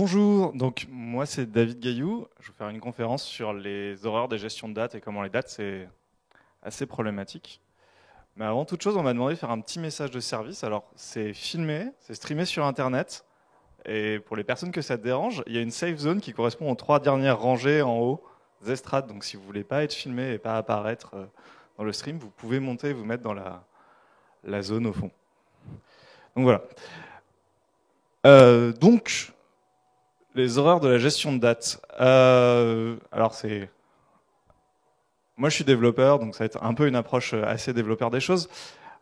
Bonjour, donc moi c'est David Gaillou, je vais vous faire une conférence sur les horreurs des gestions de dates et comment les dates c'est assez problématique. Mais avant toute chose, on m'a demandé de faire un petit message de service. Alors c'est filmé, c'est streamé sur internet et pour les personnes que ça dérange, il y a une safe zone qui correspond aux 3 dernières rangées en haut des estrades. Donc si vous voulez pas être filmé et pas apparaître dans le stream, vous pouvez monter et vous mettre dans la zone au fond. Donc voilà. Donc les horreurs de la gestion de date. Alors moi je suis développeur, donc ça va être un peu une approche assez développeur des choses,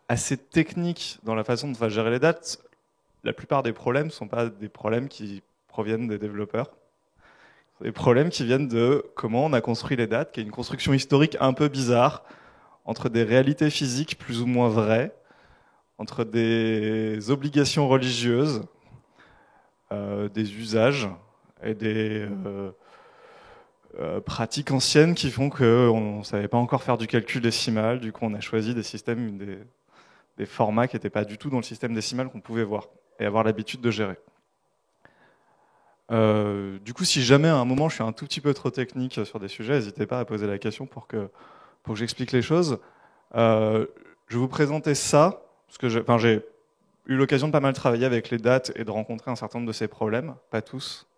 assez technique dans la façon dont on va gérer les dates. La plupart des problèmes ne sont pas des problèmes qui proviennent des développeurs. C'est des problèmes qui viennent de comment on a construit les dates, qui est une construction historique un peu bizarre, entre des réalités physiques plus ou moins vraies, entre des obligations religieuses, des usages et des pratiques anciennes qui font qu'on ne savait pas encore faire du calcul décimal. Du coup, on a choisi des systèmes, des formats qui n'étaient pas du tout dans le système décimal qu'on pouvait voir et avoir l'habitude de gérer. Du coup, si jamais à un moment je suis un tout petit peu trop technique sur des sujets, n'hésitez pas à poser la question pour que j'explique les choses. Je vais vous présenter ça, parce que j'ai eu l'occasion de pas mal travailler avec les dates et de rencontrer un certain nombre de ces problèmes, pas tous,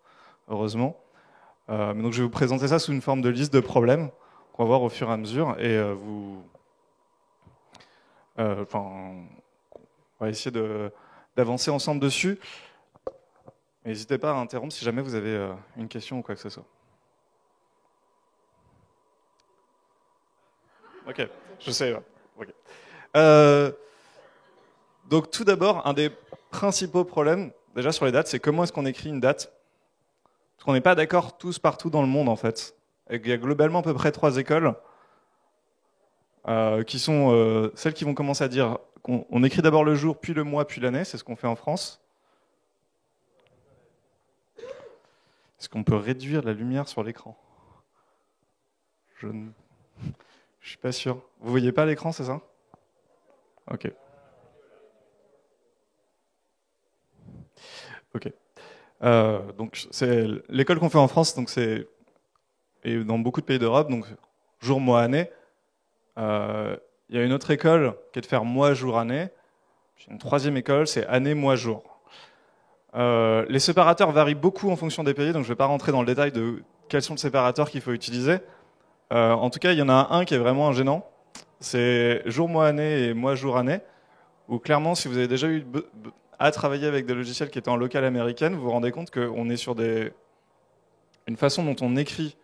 heureusement. Mais donc je vais vous présenter ça sous une forme de liste de problèmes qu'on va voir au fur et à mesure et on va essayer d'avancer ensemble dessus. N'hésitez pas à interrompre si jamais vous avez une question ou quoi que ce soit. Ok, je sais. Ouais. Okay. Donc tout d'abord, un des principaux problèmes déjà sur les dates, c'est comment est-ce qu'on écrit une date. Parce qu'on n'est pas d'accord tous partout dans le monde en fait. Et il y a globalement à peu près 3 écoles qui sont celles qui vont commencer à dire qu'on écrit d'abord le jour, puis le mois, puis l'année. C'est ce qu'on fait en France. Est-ce qu'on peut réduire la lumière sur l'écran? Je ne suis pas sûr. Vous voyez pas l'écran, c'est ça? Ok. Ok. Donc c'est l'école qu'on fait en France, donc c'est et dans beaucoup de pays d'Europe, donc jour, mois, année. Il y a une autre école qui est de faire mois, jour, année. Une troisième école, c'est année, mois, jour. Les séparateurs varient beaucoup en fonction des pays, donc je ne vais pas rentrer dans le détail de quels sont les séparateurs qu'il faut utiliser. En tout cas, il y en a un qui est vraiment gênant. C'est jour, mois, année et mois, jour, année. Où clairement, si vous avez déjà eu à travailler avec des logiciels qui étaient en local américaine, vous vous rendez compte qu'on est sur une façon dont on écrit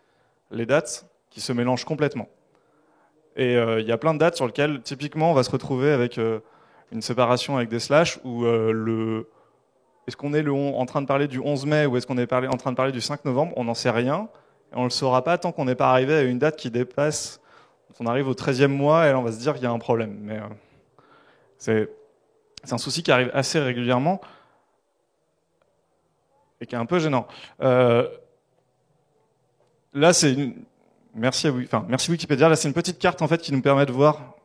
les dates qui se mélangent complètement. Et il y a plein de dates sur lesquelles, typiquement, on va se retrouver avec une séparation avec des slash où est-ce qu'on est en train de parler du 11 mai ou est-ce qu'on est en train de parler du 5 novembre? On n'en sait rien. Et on ne le saura pas tant qu'on n'est pas arrivé à une date qui dépasse. On arrive au 13e mois et là, on va se dire qu'il y a un problème. Mais c'est un souci qui arrive assez régulièrement et qui est un peu gênant. Là, merci Wikipédia. Là, c'est une petite carte en fait qui nous permet de voir.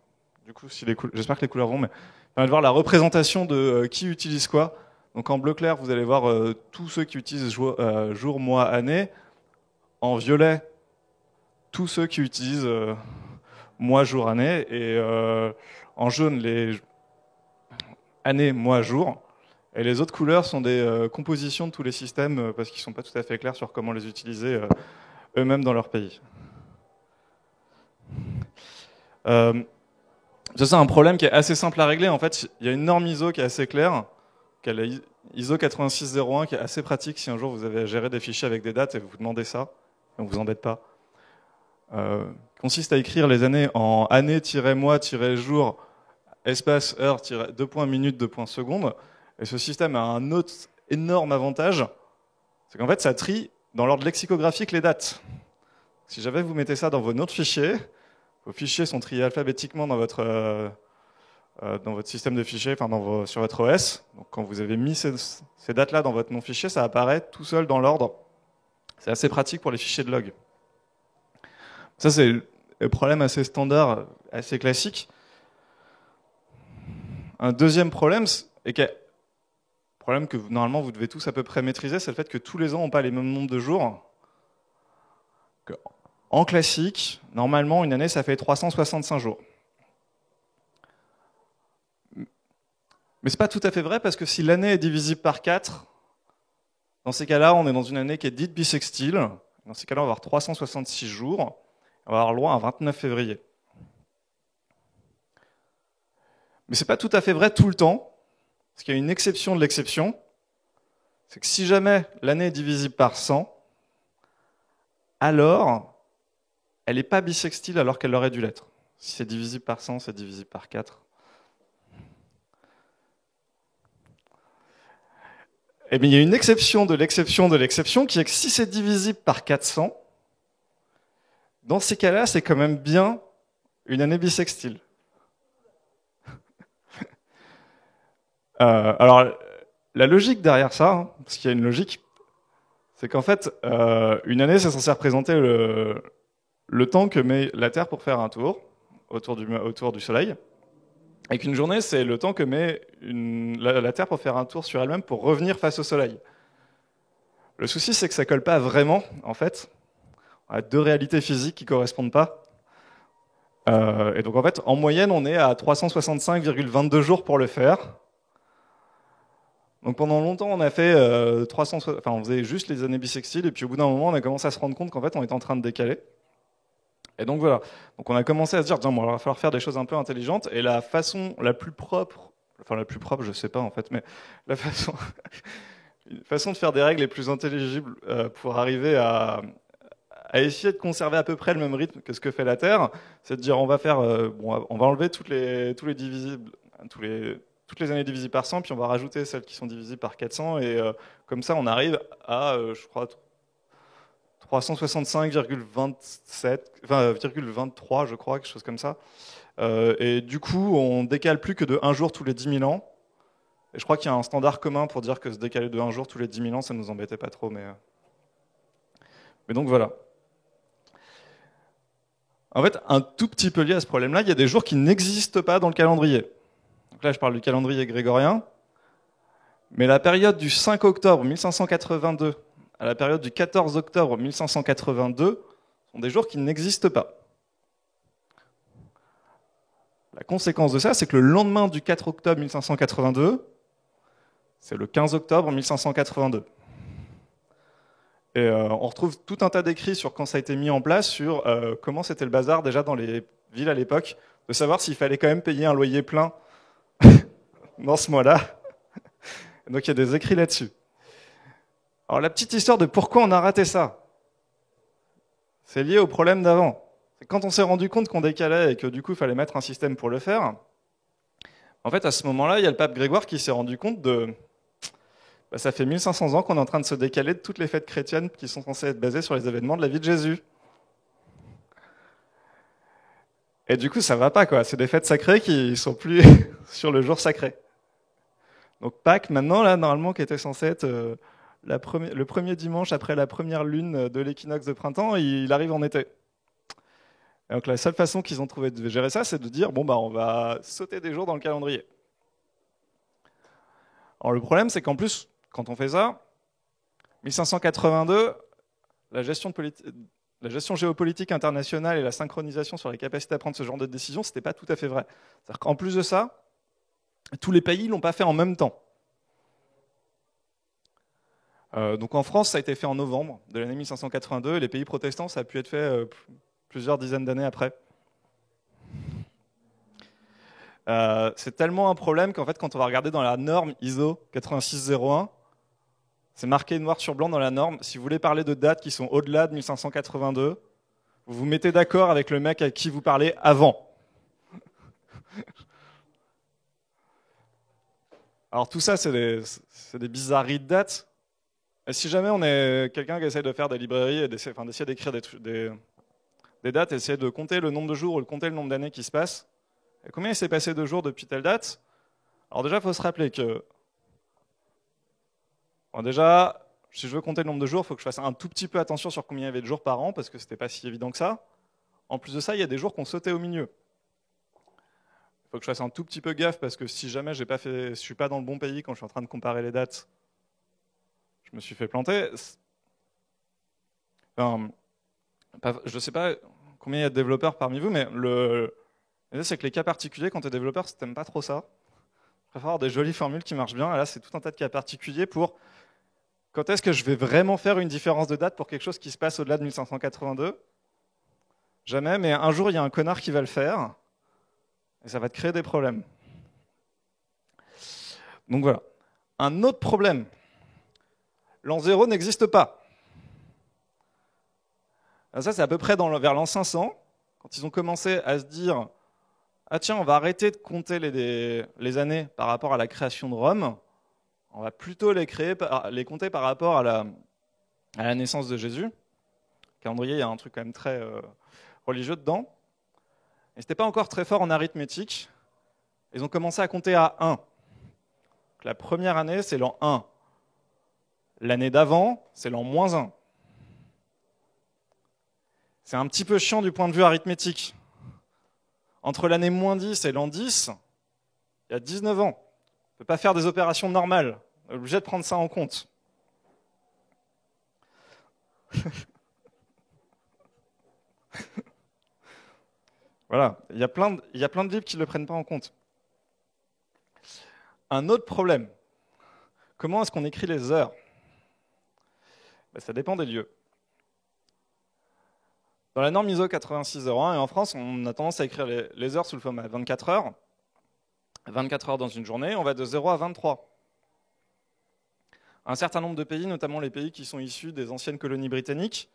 Du coup, j'espère que les couleurs vont, mais permet de voir la représentation de qui utilise quoi. Donc en bleu clair, vous allez voir tous ceux qui utilisent jour, mois, année. En violet, tous ceux qui utilisent mois, jour, année. Et en jaune, les année, mois, jour. Et les autres couleurs sont des compositions de tous les systèmes parce qu'ils ne sont pas tout à fait clairs sur comment les utiliser eux-mêmes dans leur pays. Ça, c'est un problème qui est assez simple à régler. En fait, il y a une norme ISO qui est assez claire, qui est la ISO 8601, qui est assez pratique si un jour vous avez à gérer des fichiers avec des dates et vous vous demandez ça, et on ne vous embête pas. Consiste à écrire les années en année-mois-jour, espace, heure, 2 points minutes, 2 points secondes. Et ce système a un autre énorme avantage, c'est qu'en fait, ça trie dans l'ordre lexicographique les dates. Si jamais vous mettez ça dans vos notes fichiers, vos fichiers sont triés alphabétiquement dans votre système de fichiers, enfin sur votre OS. Donc quand vous avez mis ces dates-là dans votre nom fichier, ça apparaît tout seul dans l'ordre. C'est assez pratique pour les fichiers de log. Ça, c'est un problème assez standard, assez classique. Un deuxième problème, et qui est problème que normalement vous devez tous à peu près maîtriser, c'est le fait que tous les ans n'ont pas les mêmes nombres de jours. En classique, normalement, une année, ça fait 365 jours. Mais ce n'est pas tout à fait vrai, parce que si l'année est divisible par 4, dans ces cas-là, on est dans une année qui est dite bissextile. Dans ces cas-là, on va avoir 366 jours. On va avoir le droit à un 29 février. Mais ce n'est pas tout à fait vrai tout le temps, parce qu'il y a une exception de l'exception. C'est que si jamais l'année est divisible par 100, alors elle n'est pas bissextile alors qu'elle aurait dû l'être. Si c'est divisible par 100, c'est divisible par 4. Eh bien, il y a une exception de l'exception de l'exception qui est que si c'est divisible par 400, dans ces cas-là, c'est quand même bien une année bissextile. Alors, la logique derrière ça, hein, parce qu'il y a une logique, c'est qu'en fait, une année, c'est censé représenter le temps que met la Terre pour faire un tour autour du Soleil, et qu'une journée, c'est le temps que met la Terre pour faire un tour sur elle-même pour revenir face au Soleil. Le souci, c'est que ça colle pas vraiment, en fait. On a deux réalités physiques qui correspondent pas. Et donc, en fait, en moyenne, on est à 365,22 jours pour le faire. Donc pendant longtemps, on a fait on faisait juste les années bissextiles, et puis au bout d'un moment, on a commencé à se rendre compte qu'en fait, on était en train de décaler. Et donc voilà. Donc on a commencé à se dire, tiens, bon, il va falloir faire des choses un peu intelligentes. Et la façon la plus propre, je sais pas en fait, mais la façon, une façon de faire des règles les plus intelligibles pour arriver à essayer de conserver à peu près le même rythme que ce que fait la Terre, c'est de dire, on va enlever toutes les divisibles, toutes les années divisées par 100, puis on va rajouter celles qui sont divisées par 400, et comme ça on arrive à, je crois, 365,23, je crois, quelque chose comme ça. Et du coup, on décale plus que de 1 jour tous les 10 000 ans. Et je crois qu'il y a un standard commun pour dire que se décaler de 1 jour tous les 10 000 ans, ça ne nous embêtait pas trop. Mais donc voilà. En fait, un tout petit peu lié à ce problème-là, il y a des jours qui n'existent pas dans le calendrier. Donc là, je parle du calendrier grégorien. Mais la période du 5 octobre 1582 à la période du 14 octobre 1582 sont des jours qui n'existent pas. La conséquence de ça, c'est que le lendemain du 4 octobre 1582, c'est le 15 octobre 1582. Et on retrouve tout un tas d'écrits sur quand ça a été mis en place, sur comment c'était le bazar déjà dans les villes à l'époque, de savoir s'il fallait quand même payer un loyer plein dans ce mois-là. Donc il y a des écrits là-dessus. Alors la petite histoire de pourquoi on a raté ça, c'est lié au problème d'avant. Quand on s'est rendu compte qu'on décalait et que du coup il fallait mettre un système pour le faire, en fait à ce moment-là, il y a le pape Grégoire qui s'est rendu compte ça fait 1500 ans qu'on est en train de se décaler de toutes les fêtes chrétiennes qui sont censées être basées sur les événements de la vie de Jésus. Et du coup ça va pas, quoi. C'est des fêtes sacrées qui sont plus sur le jour sacré. Donc Pâques, maintenant, là, normalement, qui était censé être le premier dimanche après la première lune de l'équinoxe de printemps, il arrive en été. Et donc la seule façon qu'ils ont trouvé de gérer ça, c'est de dire, on va sauter des jours dans le calendrier. Alors le problème, c'est qu'en plus, quand on fait ça, 1582, la gestion géopolitique internationale et la synchronisation sur les capacités à prendre ce genre de décision, c'était pas tout à fait vrai. C'est-à-dire qu'en plus de ça, tous les pays ne l'ont pas fait en même temps. Donc en France, ça a été fait en novembre de l'année 1582, et les pays protestants, ça a pu être fait plusieurs dizaines d'années après. C'est tellement un problème qu'en fait, quand on va regarder dans la norme ISO 8601, c'est marqué noir sur blanc dans la norme, si vous voulez parler de dates qui sont au-delà de 1582, vous vous mettez d'accord avec le mec à qui vous parlez avant. Alors tout ça, c'est des bizarreries de dates. Et si jamais on est quelqu'un qui essaie de faire des librairies et d'essayer d'écrire des dates, essayer de compter le nombre de jours ou de compter le nombre d'années qui se passent, et combien il s'est passé de jours depuis telle date? Alors déjà, il faut se rappeler que déjà, si je veux compter le nombre de jours, il faut que je fasse un tout petit peu attention sur combien il y avait de jours par an, parce que c'était pas si évident que ça. En plus de ça, il y a des jours qu'on sautait au milieu. Il faut que je fasse un tout petit peu gaffe parce que si jamais je suis pas dans le bon pays quand je suis en train de comparer les dates, je me suis fait planter. Enfin, je ne sais pas combien il y a de développeurs parmi vous, mais c'est que les cas particuliers, quand tu es développeur, tu n'aimes pas trop ça. Tu préfères avoir des jolies formules qui marchent bien. Et là, c'est tout un tas de cas particuliers pour quand est-ce que je vais vraiment faire une différence de date pour quelque chose qui se passe au-delà de 1582. Jamais, mais un jour, il y a un connard qui va le faire, et ça va te créer des problèmes. Donc voilà. Un autre problème. L'an 0 n'existe pas. Ça, c'est à peu près vers l'an 500, quand ils ont commencé à se dire « Ah tiens, on va arrêter de compter les années par rapport à la création de Rome, on va plutôt les compter par rapport à la naissance de Jésus. » Calendrier, il y a un truc quand même très religieux dedans. Ils n'étaient pas encore très forts en arithmétique. Ils ont commencé à compter à 1. La première année, c'est l'an 1. L'année d'avant, c'est l'an moins 1. C'est un petit peu chiant du point de vue arithmétique. Entre l'année moins 10 et l'an 10, il y a 19 ans. On ne peut pas faire des opérations normales. On est obligé de prendre ça en compte. Voilà, il y a plein de livres qui ne le prennent pas en compte. Un autre problème. Comment est-ce qu'on écrit les heures? Ça dépend des lieux. Dans la norme ISO 8601, et en France, on a tendance à écrire les heures sous le format 24 heures. 24 heures dans une journée, on va de 0 à 23. Un certain nombre de pays, notamment les pays qui sont issus des anciennes colonies britanniques,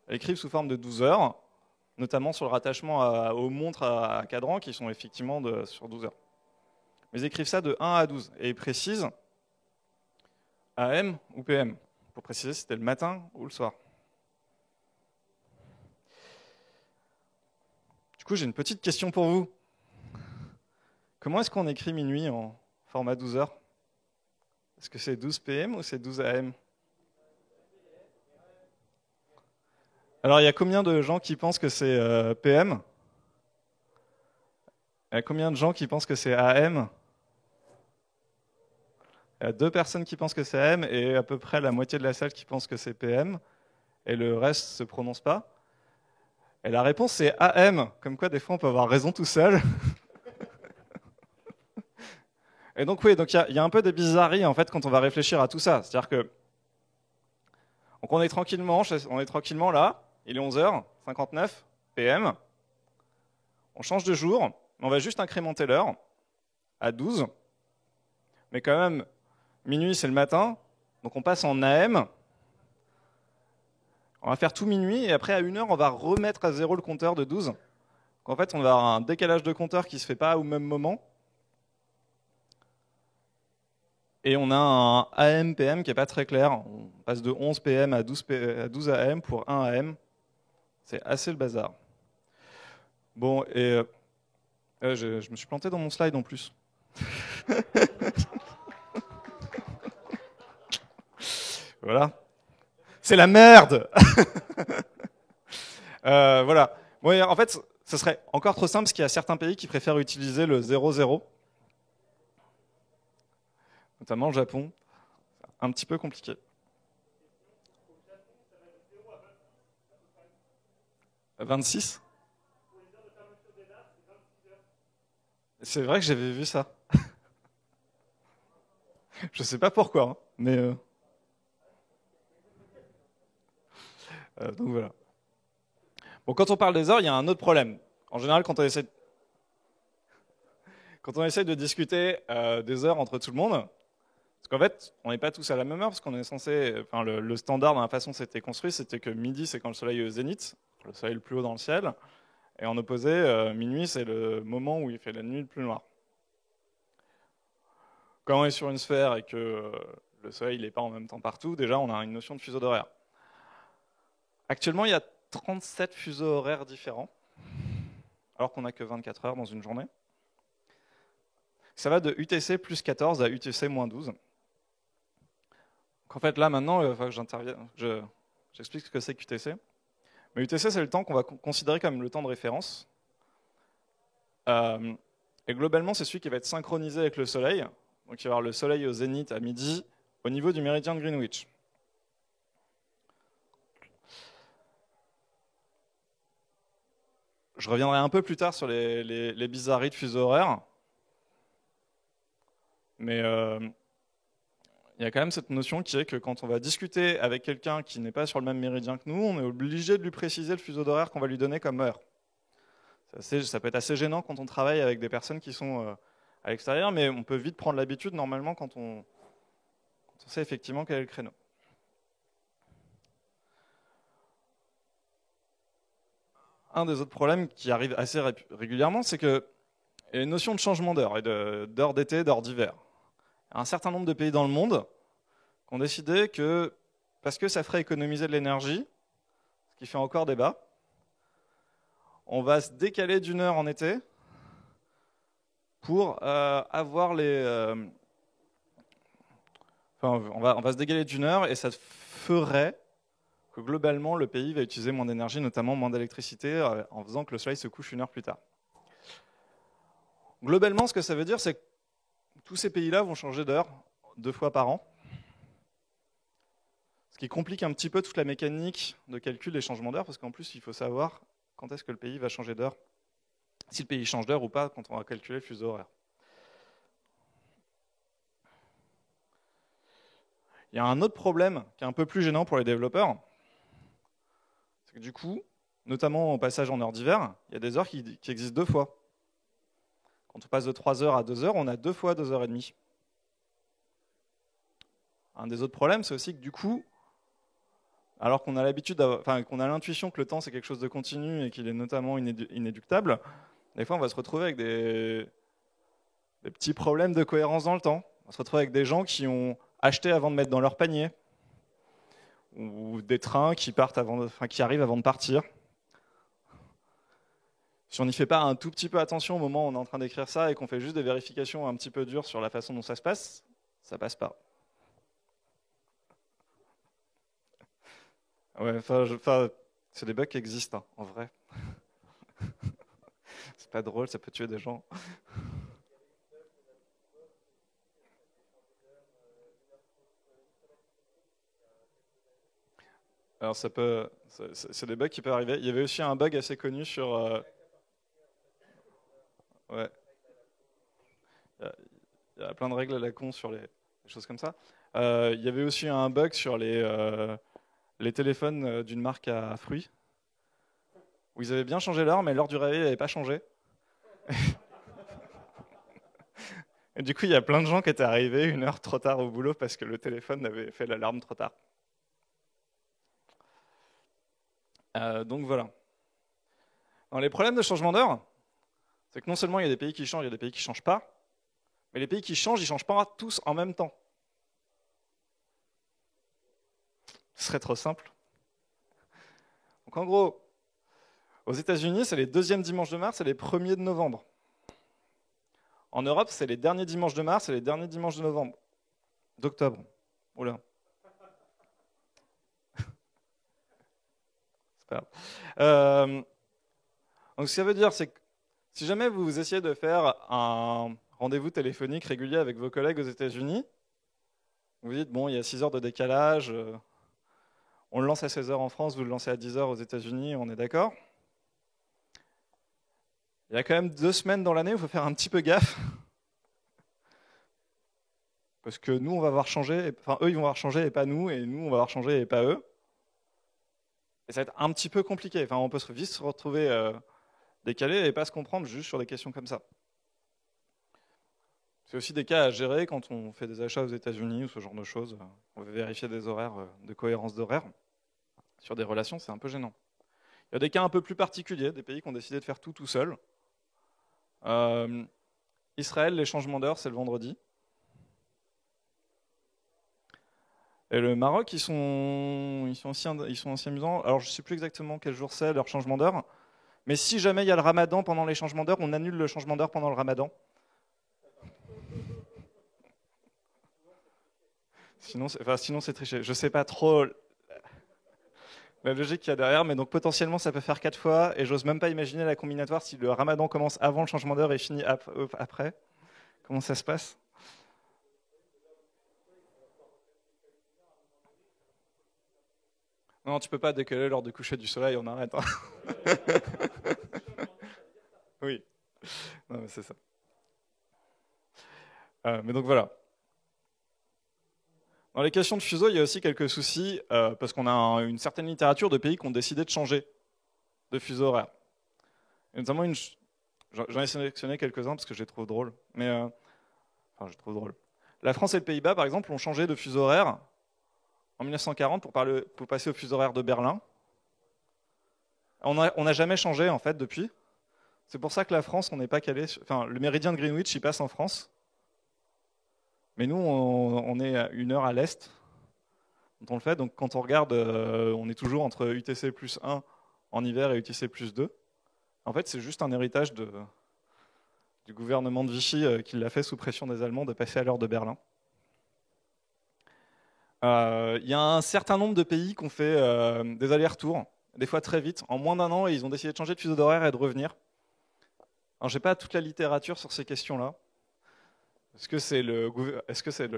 écrivent sous forme de 12 heures, notamment sur le rattachement aux montres à cadran qui sont effectivement sur 12 heures. Mais ils écrivent ça de 1 à 12, et ils précisent AM ou PM, pour préciser si c'était le matin ou le soir. Du coup, j'ai une petite question pour vous. Comment est-ce qu'on écrit minuit en format 12 heures? Est-ce que c'est 12 PM ou c'est 12 AM? Alors, il y a combien de gens qui pensent que c'est PM? Il y a combien de gens qui pensent que c'est AM? Il y a 2 personnes qui pensent que c'est AM et à peu près la moitié de la salle qui pense que c'est PM. Et le reste ne se prononce pas. Et la réponse, c'est AM. Comme quoi, des fois, on peut avoir raison tout seul. Et donc, oui, donc il y a un peu des bizarreries, en fait, quand on va réfléchir à tout ça. C'est-à-dire que donc on est tranquillement là, il est 11h59 PM. On change de jour, on va juste incrémenter l'heure à 12. Mais quand même, minuit, c'est le matin, donc on passe en AM. On va faire tout minuit, et après, à 1h, on va remettre à 0 le compteur de 12. Donc, en fait, on va avoir un décalage de compteur qui ne se fait pas au même moment. Et on a un AM-PM qui n'est pas très clair. On passe de 11 PM à 12 AM pour 1 AM. C'est assez le bazar. Bon, et je me suis planté dans mon slide en plus. Voilà. C'est la merde. Voilà. Bon, en fait, ce serait encore trop simple parce qu'il y a certains pays qui préfèrent utiliser le 00. Notamment le Japon. Un petit peu compliqué. « 26 » C'est vrai que j'avais vu ça. Je sais pas pourquoi, hein, mais... donc voilà. Bon, quand on parle des heures, il y a un autre problème. En général, quand on essaie de discuter des heures entre tout le monde, parce qu'en fait, on n'est pas tous à la même heure, parce qu'on est censé... Enfin, le standard, dans la façon dont c'était construit, c'était que midi, c'est quand le soleil est au zénith, le soleil le plus haut dans le ciel, et en opposé, minuit, c'est le moment où il fait la nuit le plus noir. Quand on est sur une sphère et que le soleil n'est pas en même temps partout, déjà, on a une notion de fuseau horaire. Actuellement, il y a 37 fuseaux horaires différents, alors qu'on n'a que 24 heures dans une journée. Ça va de UTC plus 14 à UTC moins 12. Donc en fait, là, maintenant, il faut que j'intervienne. J'explique ce que c'est qu'UTC. Mais UTC, c'est le temps qu'on va considérer comme le temps de référence. Et globalement, c'est celui qui va être synchronisé avec le Soleil. Donc il va y avoir le Soleil au zénith à midi, au niveau du méridien de Greenwich. Je reviendrai un peu plus tard sur les bizarreries de fuseaux horaires. Mais il y a quand même cette notion qui est que quand on va discuter avec quelqu'un qui n'est pas sur le même méridien que nous, on est obligé de lui préciser le fuseau horaire qu'on va lui donner comme heure. Ça peut être assez gênant quand on travaille avec des personnes qui sont à l'extérieur, mais on peut vite prendre l'habitude normalement quand on sait effectivement quel est le créneau. Un des autres problèmes qui arrive assez régulièrement, c'est qu'il y a une notion de changement d'heure, et d'heure d'été, d'heure d'hiver. Un certain nombre de pays dans le monde qui ont décidé que, parce que ça ferait économiser de l'énergie, ce qui fait encore débat, on va se décaler d'une heure en été pour avoir les... enfin, on va se décaler d'une heure et ça ferait que globalement le pays va utiliser moins d'énergie, notamment moins d'électricité, en faisant que le soleil se couche une heure plus tard. Globalement, ce que ça veut dire, c'est que tous ces pays-là vont changer d'heure 2 fois par an, ce qui complique un petit peu toute la mécanique de calcul des changements d'heure, parce qu'en plus, il faut savoir quand est-ce que le pays va changer d'heure, si le pays change d'heure ou pas, quand on va calculer le fuseau horaire. Il y a un autre problème qui est un peu plus gênant pour les développeurs, c'est que du coup, notamment au passage en heure d'hiver, il y a des heures qui existent 2 fois. Quand on passe de 3 heures à 2 heures, on a 2 fois 2 heures et demie. Un des autres problèmes, c'est aussi que du coup, alors qu'on a l'habitude, enfin qu'on a l'intuition que le temps c'est quelque chose de continu et qu'il est notamment inéluctable, des fois on va se retrouver avec des petits problèmes de cohérence dans le temps. On va se retrouver avec des gens qui ont acheté avant de mettre dans leur panier, ou des trains qui qui arrivent avant de partir. Si on n'y fait pas un tout petit peu attention au moment où on est en train d'écrire ça et qu'on fait juste des vérifications un petit peu dures sur la façon dont ça passe pas. Ouais, c'est des bugs qui existent, hein, en vrai. C'est pas drôle, ça peut tuer des gens. Alors c'est des bugs qui peuvent arriver. Il y avait aussi un bug assez connu sur, ouais, il y a, il y a plein de règles à la con sur les choses comme ça. Il y avait aussi un bug sur les téléphones d'une marque à fruits, où ils avaient bien changé l'heure, mais l'heure du réveil n'avait pas changé. Et du coup, il y a plein de gens qui étaient arrivés 1 heure trop tard au boulot parce que le téléphone avait fait l'alarme trop tard. Donc voilà. Alors, les problèmes de changement d'heure, c'est que non seulement il y a des pays qui changent, il y a des pays qui ne changent pas, mais les pays qui changent, ils ne changent pas tous en même temps. Ce serait trop simple. Donc en gros, aux États-Unis, c'est les 2e dimanches de mars et les 1er de novembre. En Europe, c'est les derniers dimanches de mars et les derniers dimanches de novembre. D'octobre. Oula. C'est pas grave. Donc ce que ça veut dire, c'est que si jamais vous essayez de faire un rendez-vous téléphonique régulier avec vos collègues aux États-Unis, vous dites, bon, il y a 6 heures de décalage, on le lance à 16 heures en France, vous le lancez à 10 heures aux États-Unis, on est d'accord. Il y a quand même 2 semaines dans l'année où il faut faire un petit peu gaffe. Parce que nous, on va avoir changé, enfin eux, ils vont avoir changé et pas nous, et nous, on va avoir changé et pas eux. Et ça va être un petit peu compliqué. Enfin, on peut vite se retrouver décalé et pas se comprendre juste sur des questions comme ça. C'est aussi des cas à gérer quand on fait des achats aux États-Unis ou ce genre de choses. On veut vérifier des horaires, de cohérence d'horaire. Sur des relations, c'est un peu gênant. Il y a des cas un peu plus particuliers, des pays qui ont décidé de faire tout seul. Israël, les changements d'heure, c'est le vendredi. Et le Maroc, ils sont aussi amusants. Alors, je ne sais plus exactement quel jour c'est, leur changement d'heure. Mais si jamais il y a le ramadan pendant les changements d'heure, on annule le changement d'heure pendant le ramadan. Sinon, c'est triché. Je ne sais pas trop. la logique qu'il y a derrière, mais donc potentiellement ça peut faire 4 fois, et j'ose même pas imaginer la combinatoire si le ramadan commence avant le changement d'heure et finit après. Comment ça se passe? Non, tu peux pas décaler l'heure de coucher du soleil, on arrête, hein. Oui, non, mais c'est ça. Mais donc voilà. Dans les questions de fuseau, il y a aussi quelques soucis, parce qu'on a une certaine littérature de pays qui ont décidé de changer de fuseau horaire. Et notamment, j'en ai sélectionné quelques-uns parce que je les trouve drôles. Mais, enfin, je les trouve drôles. La France et le Pays-Bas, par exemple, ont changé de fuseau horaire en 1940 pour passer au fuseau horaire de Berlin. On n'a jamais changé, en fait, depuis. C'est pour ça que la France, on n'est pas calé. Enfin, le méridien de Greenwich, il passe en France. Mais nous, on est à 1 heure à l'est quand on le fait. Donc quand on regarde, on est toujours entre UTC plus 1 en hiver et UTC plus 2. En fait, c'est juste un héritage du gouvernement de Vichy qui l'a fait sous pression des Allemands de passer à l'heure de Berlin. Il y a un certain nombre de pays qui ont fait des allers-retours, des fois très vite, en moins d'1 an, et ils ont décidé de changer de fuseau horaire et de revenir. Alors, j'ai pas toute la littérature sur ces questions-là. Est-ce que c'est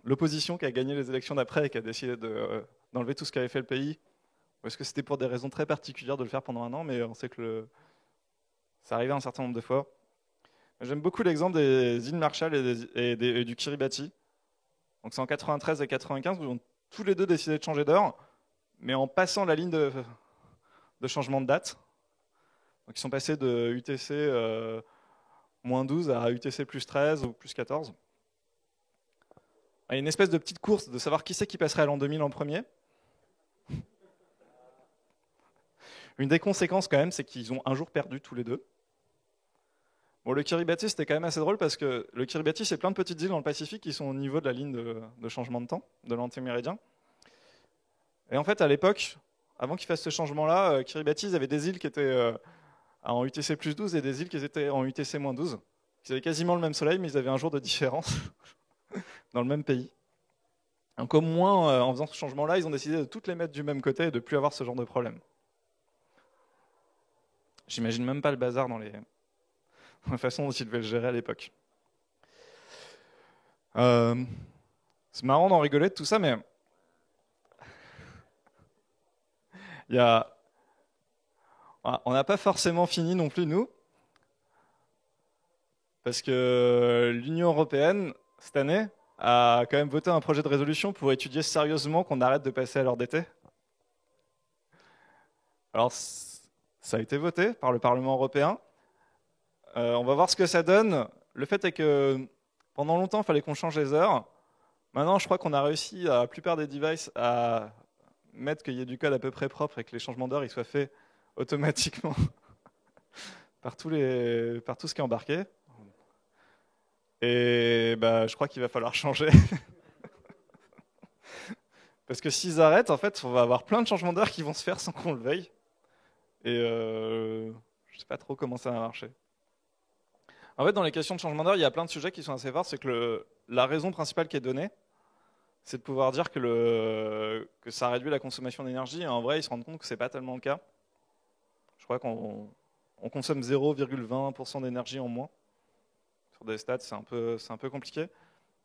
l'opposition qui a gagné les élections d'après et qui a décidé d'enlever tout ce qu'avait fait le pays? Ou est-ce que c'était pour des raisons très particulières de le faire pendant 1 an, mais on sait que ça arrivait un certain nombre de fois. J'aime beaucoup l'exemple des îles Marshall et du Kiribati. Donc c'est en 93 et 95 où ils ont tous les deux décidé de changer d'heure, mais en passant la ligne de changement de date. Donc ils sont passés de UTC moins 12 à UTC plus 13 ou plus 14. Il y a une espèce de petite course de savoir qui c'est qui passerait à l'an 2000 en premier. Une des conséquences quand même, c'est qu'ils ont un jour perdu tous les deux. Bon, le Kiribati, c'était quand même assez drôle parce que le Kiribati, c'est plein de petites îles dans le Pacifique qui sont au niveau de la ligne de changement de temps, de l'antiméridien. Et en fait, à l'époque, avant qu'ils fassent ce changement-là, Kiribati, ils avaient des îles qui étaient en UTC plus 12 et des îles qui étaient en UTC moins 12. Ils avaient quasiment le même soleil, mais ils avaient un jour de différence dans le même pays. Donc au moins, en faisant ce changement-là, ils ont décidé de toutes les mettre du même côté et de ne plus avoir ce genre de problème. J'imagine même pas le bazar dans la façon dont ils devaient le gérer à l'époque. C'est marrant d'en rigoler de tout ça, mais on n'a pas forcément fini non plus, nous, parce que l'Union européenne, cette année, a quand même voté un projet de résolution pour étudier sérieusement qu'on arrête de passer à l'heure d'été. Alors, ça a été voté par le Parlement européen. On va voir ce que ça donne. Le fait est que pendant longtemps, il fallait qu'on change les heures. Maintenant, je crois qu'on a réussi à la plupart des devices à mettre qu'il y ait du code à peu près propre et que les changements d'heure ils soient faits automatiquement par tout ce qui est embarqué. Et je crois qu'il va falloir changer. Parce que s'ils arrêtent, en fait, on va avoir plein de changements d'heure qui vont se faire sans qu'on le veuille. Et je ne sais pas trop comment ça va marcher. En fait, dans les questions de changement d'heure, il y a plein de sujets qui sont assez forts. C'est que la raison principale qui est donnée, c'est de pouvoir dire que ça réduit la consommation d'énergie. Et en vrai, ils se rendent compte que ce n'est pas tellement le cas. Je crois qu'on consomme 0,20% d'énergie en moins. Sur des stats, c'est un peu compliqué.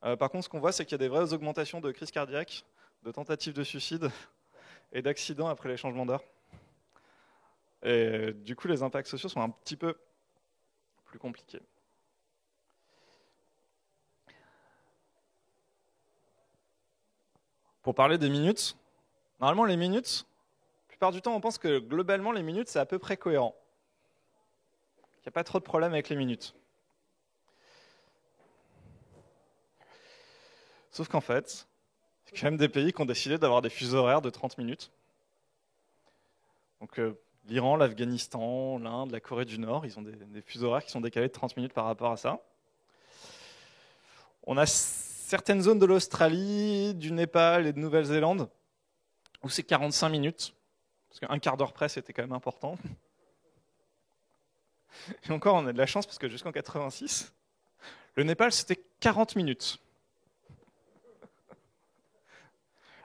Par contre, ce qu'on voit, c'est qu'il y a des vraies augmentations de crises cardiaques, de tentatives de suicide et d'accidents après les changements d'heure. Et du coup, les impacts sociaux sont un petit peu plus compliqués. Pour parler des minutes, normalement les minutes, la plupart du temps on pense que globalement les minutes c'est à peu près cohérent. Il n'y a pas trop de problème avec les minutes. Sauf qu'en fait, il y a quand même des pays qui ont décidé d'avoir des fuseaux horaires de 30 minutes. Donc l'Iran, l'Afghanistan, l'Inde, la Corée du Nord, ils ont des fuseaux horaires qui sont décalés de 30 minutes par rapport à ça. On a certaines zones de l'Australie, du Népal et de Nouvelle-Zélande où c'est 45 minutes, parce qu'un quart d'heure près c'était quand même important. Et encore, on a de la chance parce que jusqu'en 86, le Népal c'était 40 minutes.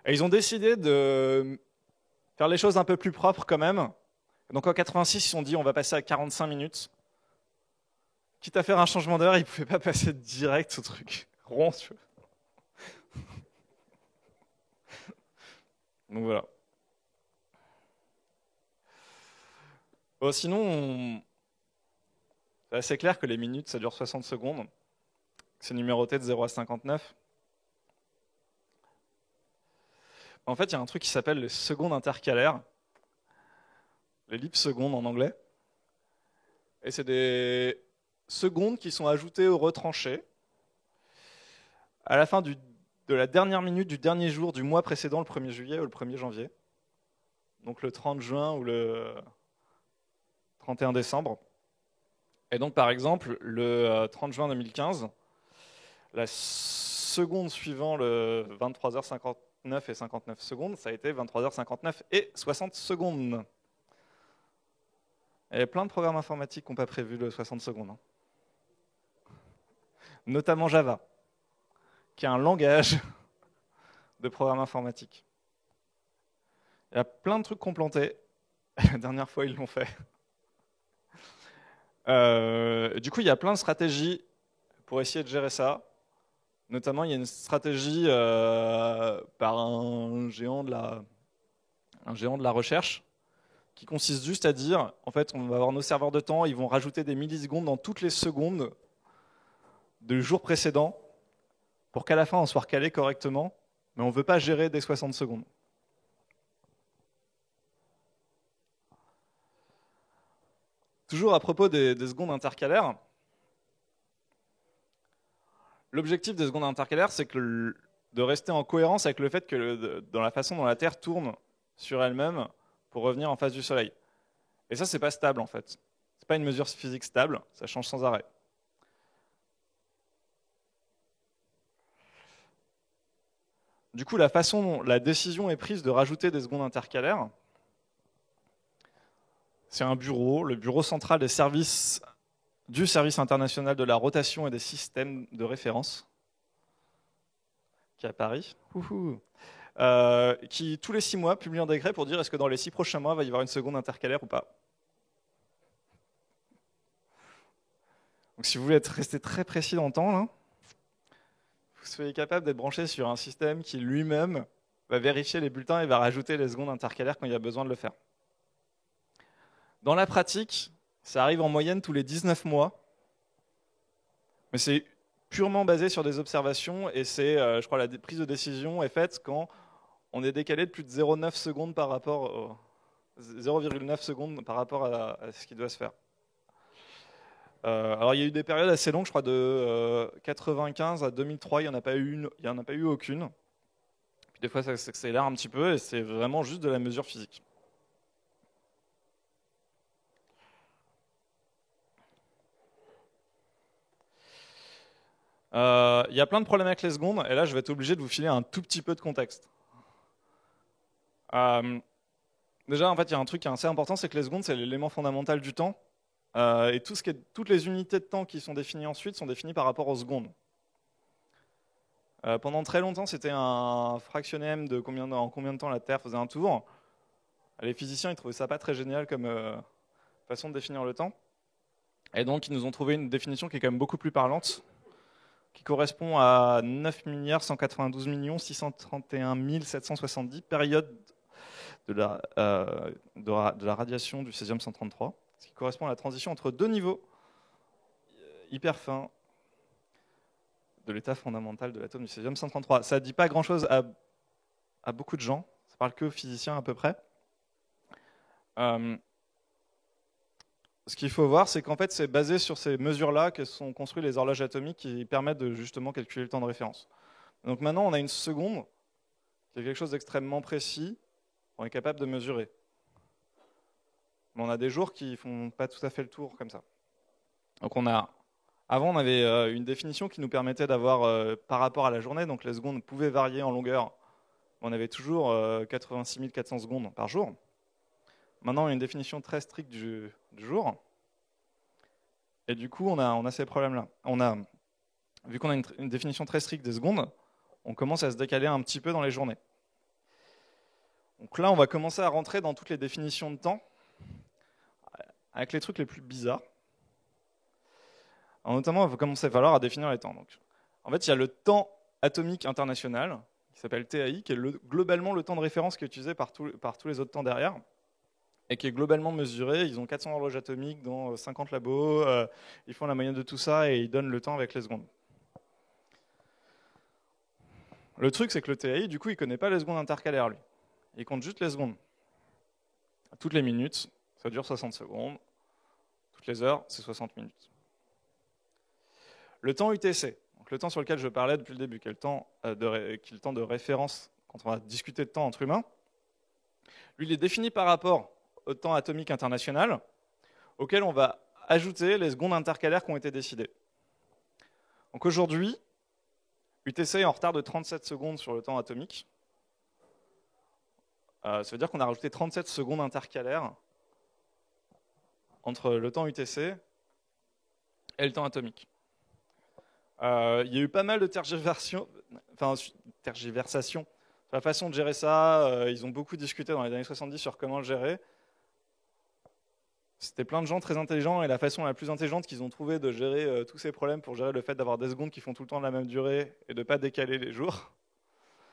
Et ils ont décidé de faire les choses un peu plus propres quand même. Donc en 86, ils se sont dit on va passer à 45 minutes. Quitte à faire un changement d'heure, ils ne pouvaient pas passer direct au truc rond. Tu vois. Donc voilà. Bon, sinon, c'est assez clair que les minutes, ça dure 60 secondes. C'est numéroté de 0 à 59. En fait, il y a un truc qui s'appelle les secondes intercalaires, les leap secondes en anglais. Et c'est des secondes qui sont ajoutées au retranché à la fin de la dernière minute du dernier jour du mois précédent, le 1er juillet ou le 1er janvier. Donc le 30 juin ou le 31 décembre. Et donc par exemple, le 30 juin 2015, la seconde suivant le 23h59 et 59 secondes, ça a été 23h59 et 60 secondes. Il y a plein de programmes informatiques qui n'ont pas prévu le 60 secondes. Hein. Notamment Java, qui est un langage de programme informatique. Il y a plein de trucs qu'on plantait. La dernière fois, ils l'ont fait. Du coup, il y a plein de stratégies pour essayer de gérer ça. Notamment, il y a une stratégie par un géant de la recherche qui consiste juste à dire, en fait, on va avoir nos serveurs de temps, ils vont rajouter des millisecondes dans toutes les secondes du jour précédent pour qu'à la fin, on soit recalé correctement, mais on ne veut pas gérer des 60 secondes. Toujours à propos des secondes intercalaires, l'objectif des secondes intercalaires, c'est de rester en cohérence avec le fait que dans la façon dont la Terre tourne sur elle-même pour revenir en face du Soleil. Et ça, c'est pas stable en fait. C'est pas une mesure physique stable, ça change sans arrêt. Du coup, la façon dont la décision est prise de rajouter des secondes intercalaires, c'est un bureau, le bureau central des services du Service international de la rotation et des systèmes de référence, qui est à Paris, qui tous les 6 mois publie un décret pour dire est-ce que dans les 6 prochains mois, il va y avoir une seconde intercalaire ou pas. Donc si vous voulez rester très précis dans le temps, là, vous soyez capable d'être branché sur un système qui lui-même va vérifier les bulletins et va rajouter les secondes intercalaires quand il y a besoin de le faire. Dans la pratique, ça arrive en moyenne tous les 19 mois, mais c'est purement basé sur des observations et c'est, je crois, la prise de décision est faite quand on est décalé de plus de 0,9 secondes par rapport 0,9 secondes par rapport à ce qui doit se faire. Alors il y a eu des périodes assez longues, je crois de 95 à 2003, il n'y en a pas eu aucune. Puis des fois ça s'accélère un petit peu et c'est vraiment juste de la mesure physique. Il y a plein de problèmes avec les secondes, et là je vais être obligé de vous filer un tout petit peu de contexte. Déjà, en fait, il y a un truc qui est assez important, c'est que les secondes, c'est l'élément fondamental du temps, et toutes les unités de temps qui sont définies ensuite sont définies par rapport aux secondes. Pendant très longtemps, c'était un fractionné m de en combien de temps la Terre faisait un tour. Les physiciens, ils trouvaient ça pas très génial comme façon de définir le temps, et donc ils nous ont trouvé une définition qui est quand même beaucoup plus parlante, qui correspond à 9 192 631 770 périodes de la radiation du césium-133, ce qui correspond à la transition entre deux niveaux hyper fins de l'état fondamental de l'atome du césium-133. Ça ne dit pas grand-chose à beaucoup de gens, ça parle que aux physiciens à peu près. Ce qu'il faut voir, c'est qu'en fait, c'est basé sur ces mesures-là que sont construits les horloges atomiques qui permettent de justement calculer le temps de référence. Donc maintenant, on a une seconde, qui est quelque chose d'extrêmement précis, on est capable de mesurer. Mais on a des jours qui ne font pas tout à fait le tour comme ça. Donc avant, on avait une définition qui nous permettait d'avoir, par rapport à la journée, donc les secondes pouvaient varier en longueur, on avait toujours 86 400 secondes par jour. Maintenant, on a une définition très stricte du jour. Et du coup, on a ces problèmes-là. Vu qu'on a une définition très stricte des secondes, on commence à se décaler un petit peu dans les journées. Donc là, on va commencer à rentrer dans toutes les définitions de temps, avec les trucs les plus bizarres. Alors, notamment, il va commencer à falloir à définir les temps. Donc, en fait, il y a le temps atomique international, qui s'appelle TAI, qui est globalement le temps de référence qui est utilisé par tous les autres temps derrière, et qui est globalement mesuré. Ils ont 400 horloges atomiques dans 50 labos, ils font la moyenne de tout ça, et ils donnent le temps avec les secondes. Le truc, c'est que le TAI, du coup, il ne connaît pas les secondes intercalaires, lui. Il compte juste les secondes. Toutes les minutes, ça dure 60 secondes. Toutes les heures, c'est 60 minutes. Le temps UTC, donc le temps sur lequel je parlais depuis le début, qui est le temps de référence quand on va discuter de temps entre humains, lui, il est défini par rapport au temps atomique international, auquel on va ajouter les secondes intercalaires qui ont été décidées. Donc aujourd'hui, UTC est en retard de 37 secondes sur le temps atomique. Ça veut dire qu'on a rajouté 37 secondes intercalaires entre le temps UTC et le temps atomique. Il y a eu pas mal de tergiversations sur la façon de gérer ça. Ils ont beaucoup discuté dans les années 70 sur comment le gérer. C'était plein de gens très intelligents, et la façon la plus intelligente qu'ils ont trouvé de gérer tous ces problèmes pour gérer le fait d'avoir des secondes qui font tout le temps de la même durée et de ne pas décaler les jours,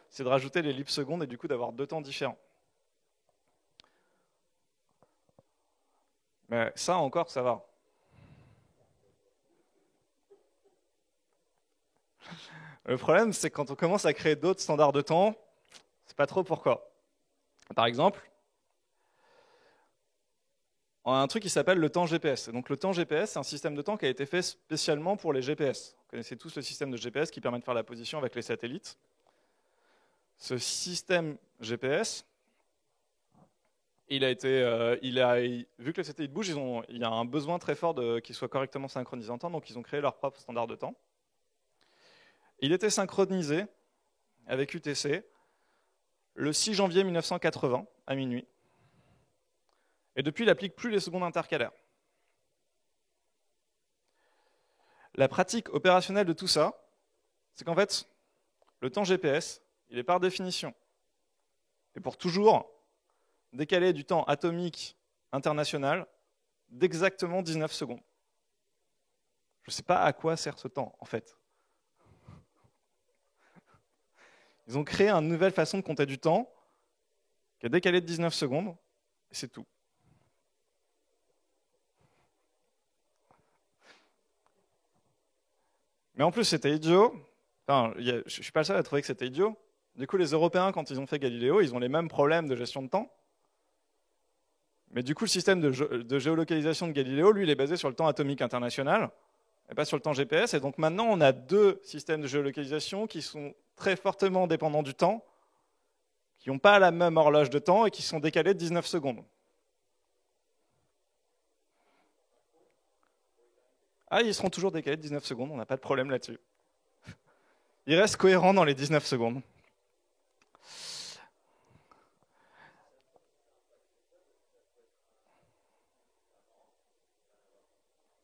c'est de rajouter les leap secondes et du coup d'avoir deux temps différents. Mais ça encore, ça va. Le problème, c'est que quand on commence à créer d'autres standards de temps, c'est pas trop pourquoi. Par exemple, on a un truc qui s'appelle le temps GPS. Donc le temps GPS, c'est un système de temps qui a été fait spécialement pour les GPS. Vous connaissez tous le système de GPS qui permet de faire la position avec les satellites. Ce système GPS, vu que les satellites bougent, il y a un besoin très fort qu'ils soient correctement synchronisés en temps, donc ils ont créé leur propre standard de temps. Il était synchronisé avec UTC le 6 janvier 1980 à minuit. Et depuis, il n'applique plus les secondes intercalaires. La pratique opérationnelle de tout ça, c'est qu'en fait, le temps GPS, il est par définition, et pour toujours, décalé du temps atomique international d'exactement 19 secondes. Je ne sais pas à quoi sert ce temps, en fait. Ils ont créé une nouvelle façon de compter du temps qui est décalé de 19 secondes, et c'est tout. Mais en plus, c'était idiot. Enfin, je ne suis pas le seul à trouver que c'était idiot. Du coup, les Européens, quand ils ont fait Galileo, ils ont les mêmes problèmes de gestion de temps. Mais du coup, le système de géolocalisation de Galileo, lui, il est basé sur le temps atomique international, et pas sur le temps GPS. Et donc maintenant, on a deux systèmes de géolocalisation qui sont très fortement dépendants du temps, qui n'ont pas la même horloge de temps et qui sont décalés de 19 secondes. Ah, ils seront toujours décalés de 19 secondes, on n'a pas de problème là-dessus. Ils restent cohérents dans les 19 secondes.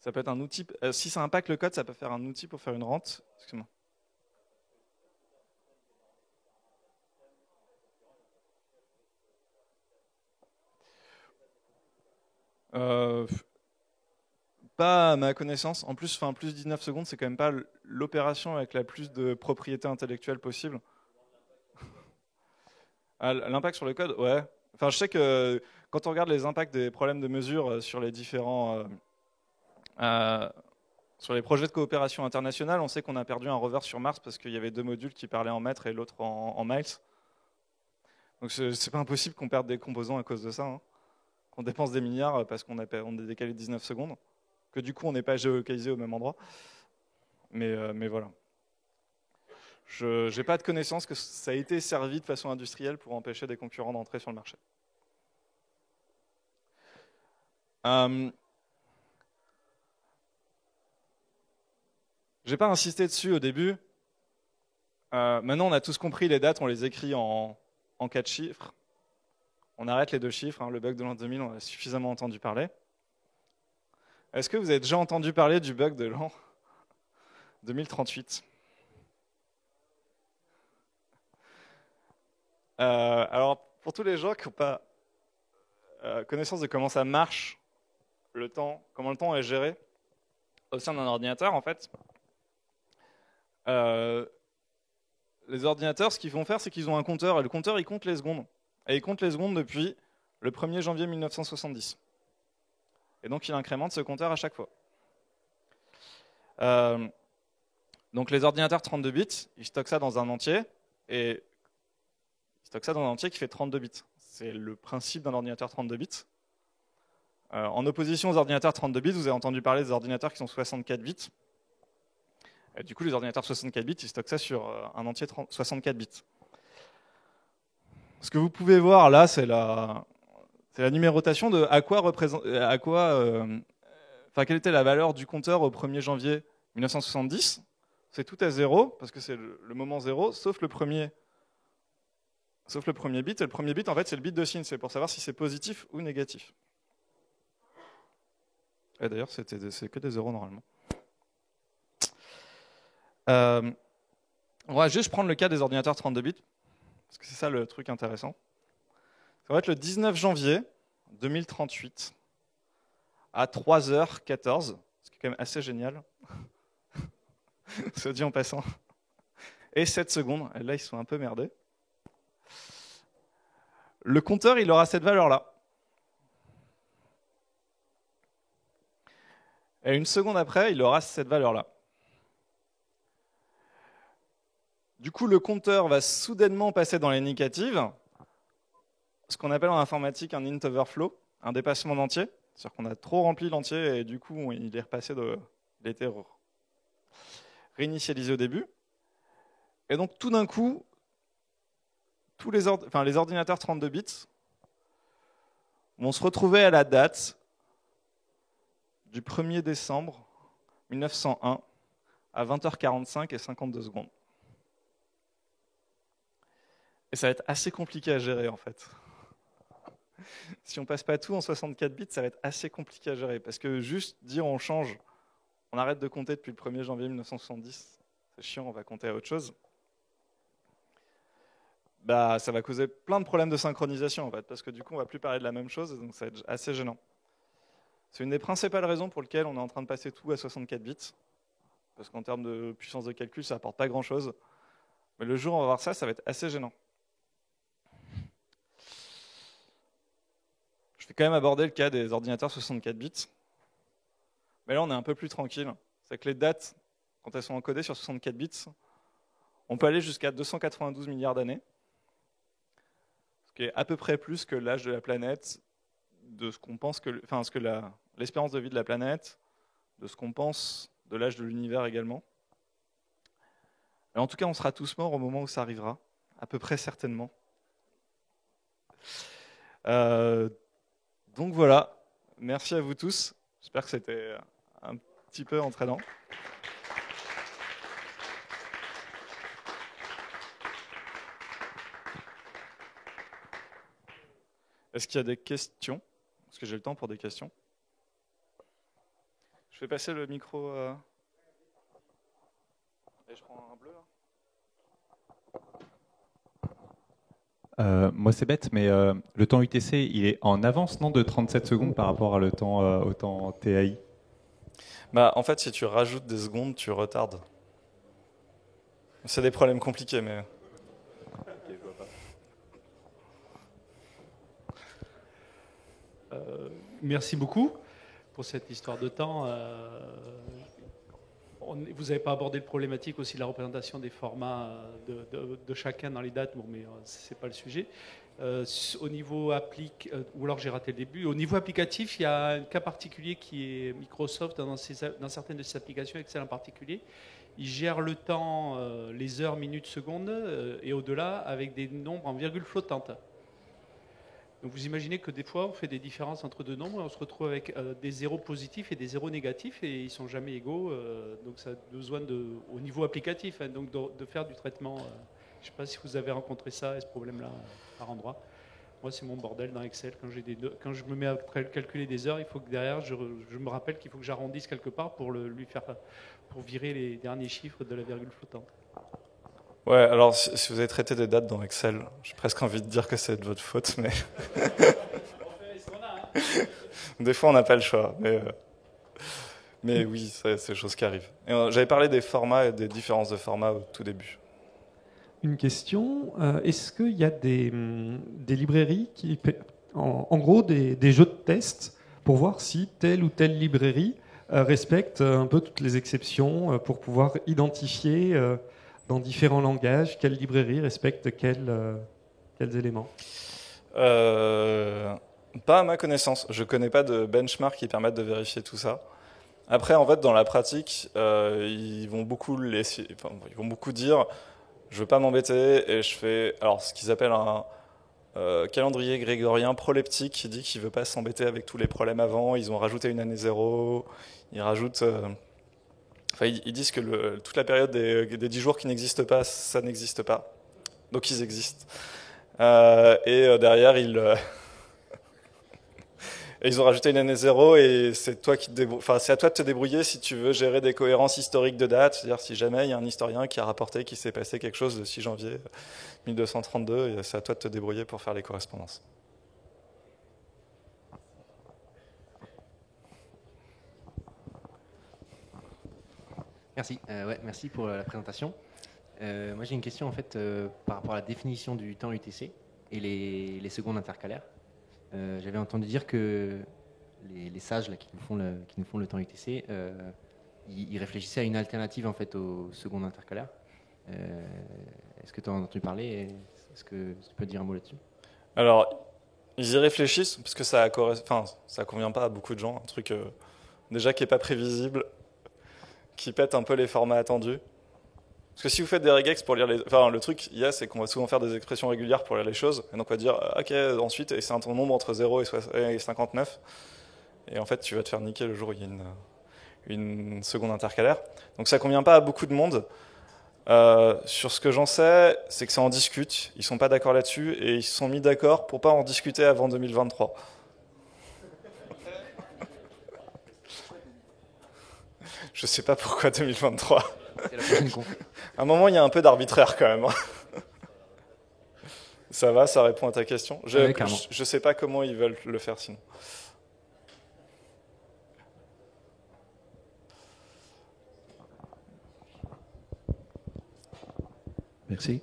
Ça peut être un outil. Si ça impacte le code, ça peut faire un outil pour faire une rente. Excuse-moi. Pas à ma connaissance. En plus, plus 19 secondes, c'est quand même pas l'opération avec la plus de propriété intellectuelle possible. L'impact sur le code, ouais. Enfin, je sais que quand on regarde les impacts des problèmes de mesure sur les différents, sur les projets de coopération internationale, on sait qu'on a perdu un rover sur Mars parce qu'il y avait deux modules qui parlaient en mètres et l'autre en miles. Donc c'est pas impossible qu'on perde des composants à cause de ça, hein. Qu'on dépense des milliards parce qu'on est décalé de 19 secondes, que du coup on n'est pas géolocalisé au même endroit. Mais voilà. Je n'ai pas de connaissance que ça a été servi de façon industrielle pour empêcher des concurrents d'entrer sur le marché. J'ai pas insisté dessus au début. Maintenant, on a tous compris les dates, on les écrit en 4 chiffres. On arrête les 2 chiffres, hein, le bug de l'an 2000, on a suffisamment entendu parler. Est-ce que vous avez déjà entendu parler du bug de l'an 2038 ? Alors, pour tous les gens qui n'ont pas connaissance de comment ça marche, comment le temps est géré au sein d'un ordinateur, en fait, les ordinateurs, ce qu'ils vont faire, c'est qu'ils ont un compteur, et le compteur, il compte les secondes. Et il compte les secondes depuis le 1er janvier 1970. Et donc, il incrémente ce compteur à chaque fois. Donc, les ordinateurs 32 bits, ils stockent ça dans un entier, et ils stockent ça dans un entier qui fait 32 bits. C'est le principe d'un ordinateur 32 bits. En opposition aux ordinateurs 32 bits, vous avez entendu parler des ordinateurs qui sont 64 bits. Et du coup, les ordinateurs 64 bits, ils stockent ça sur un entier 64 bits. Ce que vous pouvez voir là, c'est la numérotation de quelle était la valeur du compteur au 1er janvier 1970. C'est tout à 0, parce que c'est le moment 0, sauf le premier bit. Et le premier bit, en fait, c'est le bit de signe. C'est pour savoir si c'est positif ou négatif. Et d'ailleurs, c'est que des zéros normalement. On va juste prendre le cas des ordinateurs 32 bits, parce que c'est ça le truc intéressant. Ça va être le 19 janvier 2038 à 3h14, ce qui est quand même assez génial. Ça dit en passant. Et 7 secondes, et là ils sont un peu merdés. Le compteur, il aura cette valeur-là. Et une seconde après, il aura cette valeur-là. Du coup, le compteur va soudainement passer dans les négatives, ce qu'on appelle en informatique un int overflow, un dépassement d'entier. C'est-à-dire qu'on a trop rempli l'entier et du coup, il est repassé il a été réinitialisé au début. Et donc, tout d'un coup, les ordinateurs 32 bits vont se retrouver à la date du 1er décembre 1901 à 20h45 et 52 secondes. Et ça va être assez compliqué à gérer, en fait. Si on passe pas tout en 64 bits, ça va être assez compliqué à gérer. Parce que juste dire on change, on arrête de compter depuis le 1er janvier 1970, c'est chiant, on va compter à autre chose. Bah, ça va causer plein de problèmes de synchronisation, en fait, parce que du coup, on va plus parler de la même chose, donc ça va être assez gênant. C'est une des principales raisons pour lesquelles on est en train de passer tout à 64 bits. Parce qu'en termes de puissance de calcul, ça apporte pas grand-chose. Mais le jour où on va voir ça, ça va être assez gênant. Je vais quand même aborder le cas des ordinateurs 64 bits. Mais là, on est un peu plus tranquille. C'est que les dates, quand elles sont encodées sur 64 bits, on peut aller jusqu'à 292 milliards d'années. Ce qui est à peu près plus que l'âge de la planète, de ce qu'on pense l'espérance de vie de la planète, de ce qu'on pense de l'âge de l'univers également. Et en tout cas, on sera tous morts au moment où ça arrivera, à peu près certainement. Donc voilà, merci à vous tous. J'espère que c'était un petit peu entraînant. Est-ce qu'il y a des questions? Est-ce que j'ai le temps pour des questions? Je vais passer le micro. Et je prends un bleu là. Moi c'est bête, mais le temps UTC, il est en avance, non, de 37 secondes par rapport au temps TAI? Bah, en fait, si tu rajoutes des secondes, tu retardes. C'est des problèmes compliqués, mais... Okay, je vois pas. Merci beaucoup pour cette histoire de temps. Vous n'avez pas abordé le problématique aussi de la représentation des formats de chacun dans les dates, bon, mais ce n'est pas le sujet. Au niveau ou alors j'ai raté le début. Au niveau applicatif, il y a un cas particulier qui est Microsoft dans certaines de ses applications, Excel en particulier. Il gère le temps, les heures, minutes, secondes et au-delà avec des nombres en virgule flottante. Donc vous imaginez que des fois on fait des différences entre deux nombres et on se retrouve avec des zéros positifs et des zéros négatifs et ils ne sont jamais égaux. Donc ça a besoin au niveau applicatif, hein, donc de faire du traitement. Je ne sais pas si vous avez rencontré ça et ce problème-là par endroit. Moi c'est mon bordel dans Excel. Quand je me mets à calculer des heures, il faut que derrière je me rappelle qu'il faut que j'arrondisse quelque part pour virer les derniers chiffres de la virgule flottante. Ouais, alors si vous avez traité des dates dans Excel, j'ai presque envie de dire que c'est de votre faute, mais des fois on n'a pas le choix. Mais oui, c'est des choses qui arrivent. J'avais parlé des formats et des différences de formats au tout début. Une question, est-ce qu'il y a des librairies qui, en gros, des jeux de test pour voir si telle ou telle librairie respecte un peu toutes les exceptions pour pouvoir identifier dans différents langages quelle librairie respecte quels éléments? Pas à ma connaissance. Je connais pas de benchmark qui permettent de vérifier tout ça. Après, en fait, dans la pratique, ils vont beaucoup dire, je veux pas m'embêter, et je fais, alors, ce qu'ils appellent un calendrier grégorien proleptique, qui dit qu'il veut pas s'embêter avec tous les problèmes avant. Ils ont rajouté une année zéro. Ils rajoutent, ils disent que toute la période des 10 jours qui n'existent pas, ça n'existe pas. Donc ils existent. Derrière, et ils ont rajouté une année zéro et c'est toi c'est à toi de te débrouiller si tu veux gérer des cohérences historiques de date. C'est-à-dire si jamais il y a un historien qui a rapporté qu'il s'est passé quelque chose le 6 janvier 1232, c'est à toi de te débrouiller pour faire les correspondances. Merci. Merci pour la présentation. Moi j'ai une question en fait par rapport à la définition du temps UTC et les secondes intercalaires. J'avais entendu dire que les sages là, qui nous font le temps UTC, ils réfléchissaient à une alternative en fait aux secondes intercalaires. Est-ce que tu as entendu parler? Est-ce que tu peux dire un mot là-dessus? Alors, ils y réfléchissent parce que ça convient pas à beaucoup de gens. Un truc déjà qui est pas prévisible, qui pète un peu les formats attendus. Parce que si vous faites des regex pour lire le truc, c'est qu'on va souvent faire des expressions régulières pour lire les choses. Et donc on va dire, ok, ensuite, et c'est un nombre entre 0 et 59. Et en fait, tu vas te faire niquer le jour où il y a une seconde intercalaire. Donc ça convient pas à beaucoup de monde. Sur ce que j'en sais, c'est que ça en discute. Ils sont pas d'accord là-dessus et ils se sont mis d'accord pour pas en discuter avant 2023. Je sais pas pourquoi 2023. C'est la prochaine con. À un moment, il y a un peu d'arbitraire quand même. Ça va, ça répond à ta question. Je sais pas comment ils veulent le faire sinon. Merci.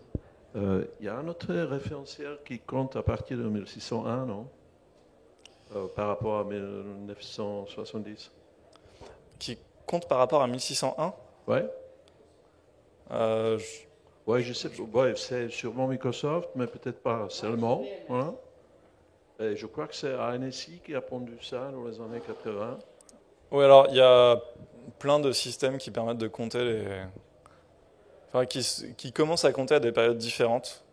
Il y a un autre référentiel qui compte à partir de 1601, non? Par rapport à 1970. Qui compte par rapport à 1601? Ouais. Je sais. Ouais, c'est sûrement Microsoft, mais peut-être pas seulement. Voilà. Et je crois que c'est ANSI qui a pondu ça dans les années 80. Oui, alors il y a plein de systèmes qui permettent de compter qui commencent à compter à des périodes différentes.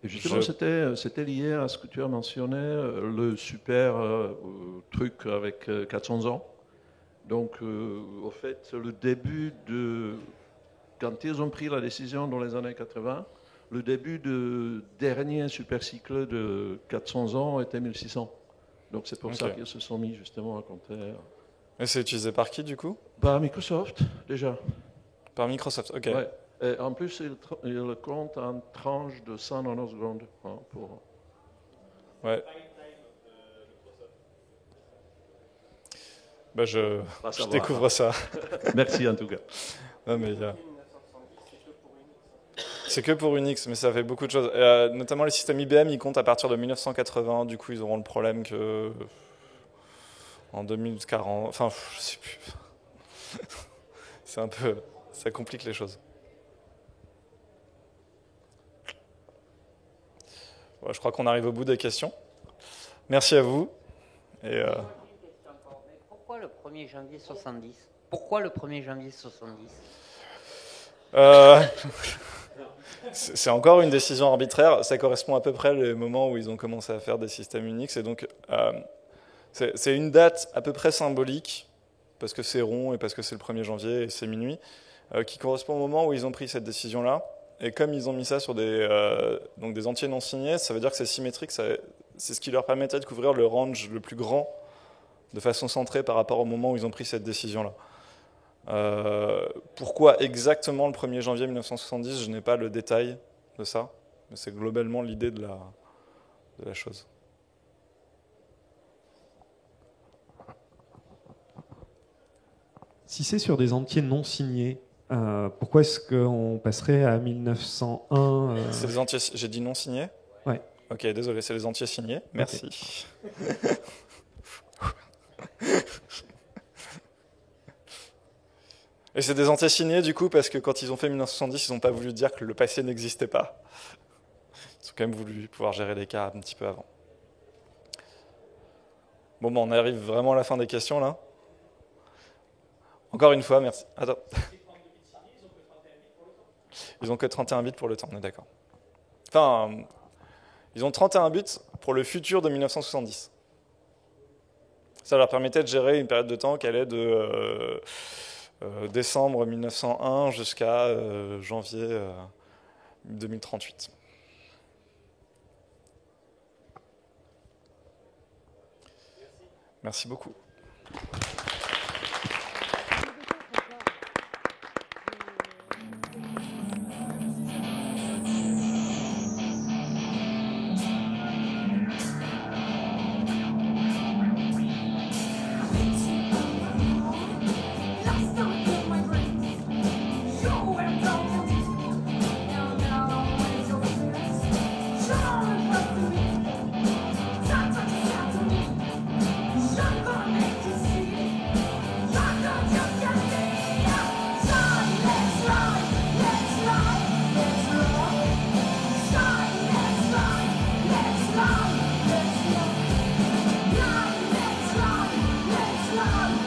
Et justement, c'était lié à ce que tu as mentionné, le super truc avec 400 ans. Donc, au fait, le début de... Quand ils ont pris la décision dans les années 80, le début du dernier supercycle de 400 ans était 1600. Donc, c'est pour ça qu'ils se sont mis justement à compter. Et c'est utilisé par qui, du coup? Par Microsoft, déjà. Par Microsoft, ok. Ouais. Et en plus, il compte en tranche de 100 nanosecondes. Ouais. Je découvre ça. Merci en tout cas. Non, mais c'est que pour Unix, mais ça fait beaucoup de choses. Notamment les systèmes IBM, ils comptent à partir de 1980. Du coup, ils auront le problème que en 2040. Enfin, je sais plus. C'est un peu, ça complique les choses. Ouais, je crois qu'on arrive au bout des questions. Merci à vous. Et pourquoi le 1er janvier 70 ? Pourquoi le 1er janvier 70 ? C'est encore une décision arbitraire. Ça correspond à peu près au moment où ils ont commencé à faire des systèmes Unix. Et donc, c'est une date à peu près symbolique, parce que c'est rond et parce que c'est le 1er janvier et c'est minuit, qui correspond au moment où ils ont pris cette décision-là. Et comme ils ont mis ça sur des entiers non signés, ça veut dire que c'est symétrique. C'est ce qui leur permettait de couvrir le range le plus grand de façon centrée par rapport au moment où ils ont pris cette décision-là. Pourquoi exactement le 1er janvier 1970? Je n'ai pas le détail de ça, mais c'est globalement l'idée de la chose. Si c'est sur des entiers non signés, pourquoi est-ce qu'on passerait à 1901 C'est les entiers, j'ai dit non signés? Ouais. Ok, désolé, c'est les entiers signés. Merci. Et c'est des entiers signés du coup parce que quand ils ont fait 1970, ils n'ont pas voulu dire que le passé n'existait pas. Ils ont quand même voulu pouvoir gérer les cas un petit peu avant. Bon, on arrive vraiment à la fin des questions là. Encore une fois, merci. Attends. Ils ont que 31 bits pour le temps, on est d'accord. Enfin, ils ont 31 bits pour le futur de 1970. Ça leur permettait de gérer une période de temps qui allait de décembre 1901 jusqu'à janvier 2038. Merci beaucoup. Let's ride.